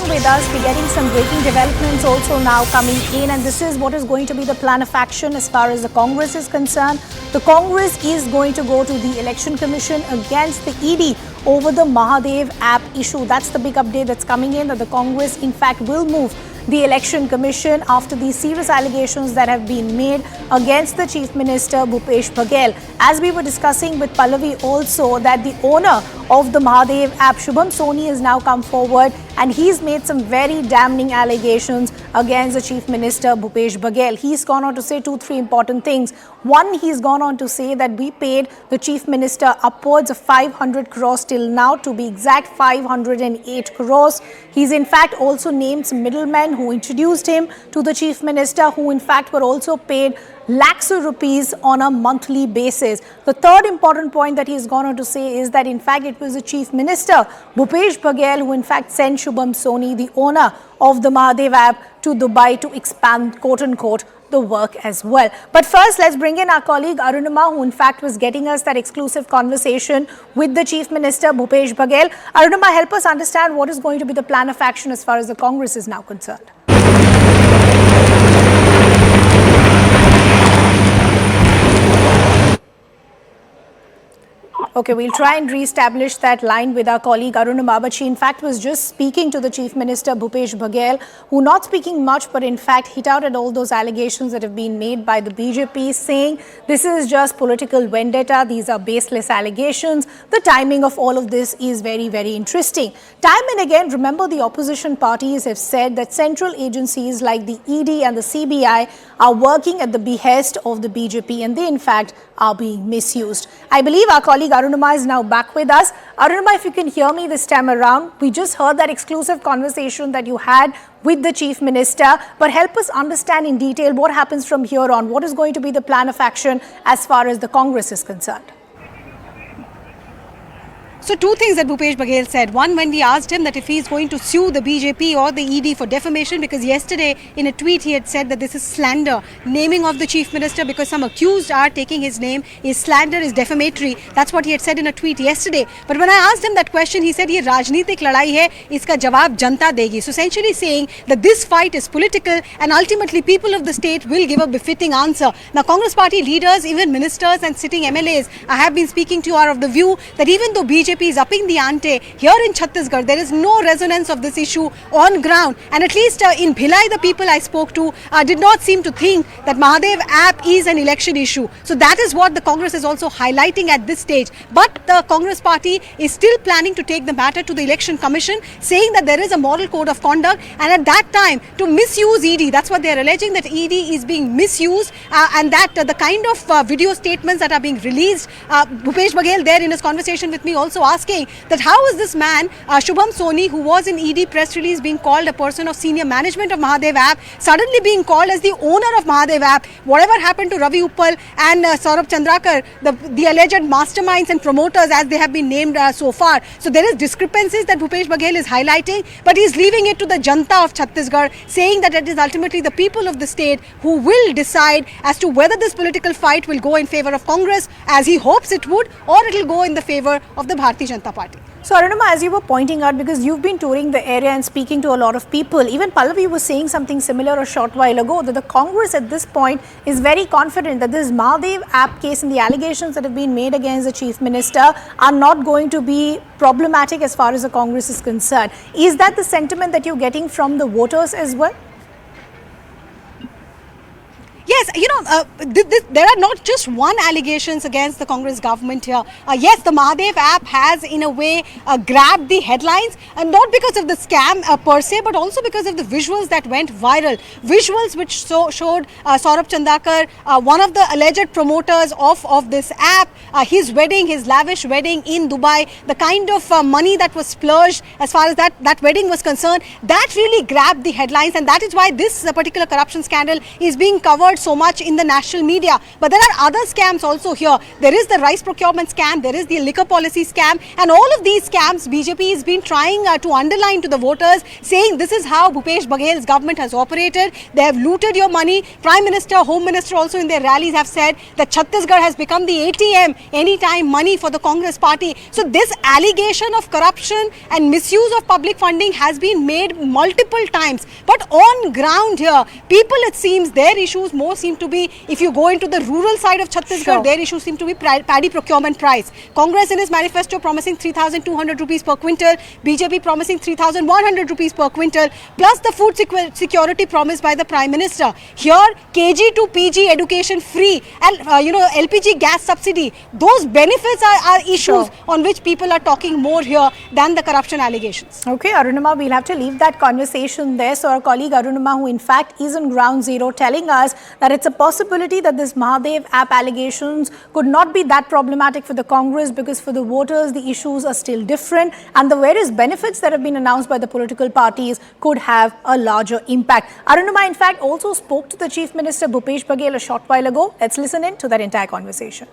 along with us. We're getting some breaking developments also now coming in, and this is what is going to be the plan of action as far as the Congress is concerned. The Congress is going to go to the Election Commission against the ED over the Mahadev app issue. That's the big update that's coming in, that the Congress in fact will move the Election Commission after these serious allegations that have been made against the Chief Minister Bhupesh Baghel. As we were discussing with Pallavi also, that the owner of the Mahadev app, Shubham Soni, has now come forward and he's made some very damning allegations against the Chief Minister Bhupesh Baghel. He's gone on to say 2-3 important things. One, he's gone on to say that we paid the Chief Minister upwards of 500 crores till now, to be exact 508 crores. He's in fact also named some middlemen who introduced him to the Chief Minister, who in fact were also paid lakhs of rupees on a monthly basis. The third important point that he's gone on to say is that in fact it was the Chief Minister Bhupesh Baghel who in fact sent Shubham Soni, the owner of the Mahadev app, to Dubai to expand, quote unquote, the work as well. But first, let's bring in our colleague Arunima, who in fact was getting us that exclusive conversation with the Chief Minister Bhupesh Baghel. Arunima, help us understand what is going to be the plan of action as far as the Congress is now concerned. Okay, we'll try and re-establish that line with our colleague Arunima, but she in fact was just speaking to the Chief Minister Bhupesh Baghel, who not speaking much but in fact hit out at all those allegations that have been made by the BJP, saying this is just political vendetta, these are baseless allegations. The timing of all of this is very, very interesting. Time and again, remember, the opposition parties have said that central agencies like the ED and the CBI are working at the behest of the BJP, and they in fact are being misused. I believe our colleague Arunima is now back with us. Arunima, if you can hear me this time around, we just heard that exclusive conversation that you had with the Chief Minister, but help us understand in detail what happens from here on. What is going to be the plan of action as far as the Congress is concerned? So two things that Bhupesh Baghel said. One, when we asked him that if he is going to sue the BJP or the ED for defamation, because yesterday in a tweet he had said that this is slander, naming of the Chief Minister because some accused are taking his name, is slander, is defamatory. That's what he had said in a tweet yesterday. But when I asked him that question, he said, "Ye rajnitik ladai hai, iska jawab janta degi." So essentially saying that this fight is political and ultimately people of the state will give a befitting answer. Now Congress party leaders, even ministers and sitting MLAs, I have been speaking to, are of the view that even though BJP is upping the ante, here in Chhattisgarh there is no resonance of this issue on ground, and at least in Bhilai the people I spoke to did not seem to think that Mahadev app is an election issue. So that is what the Congress is also highlighting at this stage. But the Congress party is still planning to take the matter to the Election Commission, saying that there is a moral code of conduct, and at that time to misuse ED. That's what they are alleging, that ED is being misused, and that the kind of video statements that are being released. Bhupesh Baghel there in his conversation with me also asking that how is this man, Shubham Soni, who was in ED press release being called a person of senior management of Mahadev app, suddenly being called as the owner of Mahadev app. Whatever happened to Ravi Uppal and Saurabh Chandrakar, the alleged masterminds and promoters as they have been named so far. So there is discrepancies that Bhupesh Baghel is highlighting, but he is leaving it to the Janta of Chhattisgarh, saying that it is ultimately the people of the state who will decide as to whether this political fight will go in favor of Congress, as he hopes it would, or it will go in the favor of the Bharatiya Janata Party. So Arunima, as you were pointing out, because you've been touring the area and speaking to a lot of people, even Pallavi was saying something similar a short while ago, that the Congress at this point is very confident that this Mahadev app case and the allegations that have been made against the Chief Minister are not going to be problematic as far as the Congress is concerned. Is that the sentiment that you're getting from the voters as well? Yes, you know, there are not just one allegations against the Congress government here. Yes, the Mahadev app has in a way grabbed the headlines, and not because of the scam per se, but also because of the visuals that went viral. Visuals which showed Saurabh Chandrakar, one of the alleged promoters of this app, his wedding, his lavish wedding in Dubai, the kind of money that was splurged as far as that wedding was concerned, that really grabbed the headlines, and that is why this particular corruption scandal is being covered covered so much in the national media. But there are other scams also here. There is the rice procurement scam, there is the liquor policy scam, and all of these scams BJP has been trying to underline to the voters, saying this is how Bhupesh Baghel's government has operated. They have looted your money. Prime Minister, Home Minister also in their rallies have said that Chhattisgarh has become the ATM, anytime money for the Congress party. So this allegation of corruption and misuse of public funding has been made multiple times. But on ground here, people, it seems, their issues more seem to be, if you go into the rural side of Chhattisgarh, Sure. their issues seem to be paddy procurement price. Congress in its manifesto promising 3,200 rupees per quintal, BJP promising 3,100 rupees per quintal, plus the food security promised by the Prime Minister. Here, KG to PG education free and LPG gas subsidy. Those benefits are issues Sure. on which people are talking more here than the corruption allegations. Okay, Arunima, we'll have to leave that conversation there. So our colleague Arunima, who in fact is on ground zero, telling us that it's a possibility that this Mahadev app allegations could not be that problematic for the Congress, because for the voters, the issues are still different, and the various benefits that have been announced by the political parties could have a larger impact. Arunima, in fact, also spoke to the Chief Minister Bhupesh Baghel a short while ago. Let's listen in to that entire conversation.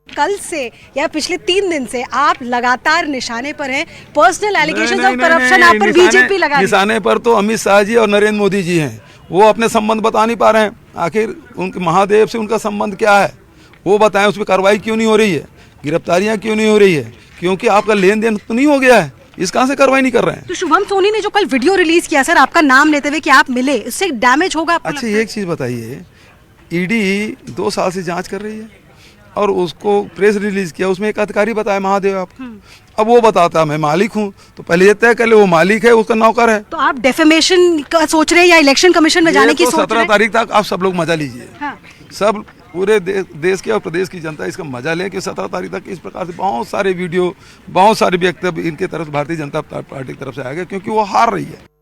कल से या पिछले 3 दिन से आप लगातार निशाने पर हैं. पर्सनल एलिगेशंस ऑफ करप्शन आप पर बीजेपी लगा रही है. निशाने पर तो अमित शाह जी और नरेंद्र मोदी जी हैं. वो अपने संबंध बता नहीं पा रहे हैं. आखिर उनके महादेव से उनका संबंध क्या है, वो बताएं. उस पर कार्रवाई क्यों नहीं हो रही है, गिरफ्तारियां क्यों नहीं हो रही है? क्योंकि आपका लेन देन तो नहीं हो गया है, इस कहां से कार्रवाई नहीं कर रहे हैं. तो शुभम सोनी ने जो कल वीडियो रिलीज किया सर, आपका नाम लेते हुए कि आप मिले, उससे डैमेज होगा आपको? अच्छा, एक चीज़ बताइए, ईडी 2 साल से जांच कर रही है और उसको प्रेस रिलीज किया, उसमें एक अधिकारी बताया महादेव आप. अब वो बताता मैं मालिक हूँ, तो पहले ये तय कर ले वो मालिक है, उसका नौकर है. तो आप डेफेमेशन का सोच रहे हैं या इलेक्शन कमीशन में जाने की सोच रहे हैं? 17 तारीख तक आप सब लोग मजा लीजिए. हाँ. सब पूरे देश के और प्रदेश की जनता इसका मजा ले कि 17 तारीख तक इस प्रकार से बहुत सारे वीडियो, बहुत सारे वक्तव्य इनके तरफ भारतीय जनता पार्टी की तरफ से आएगा, क्योंकि वो हार रही है.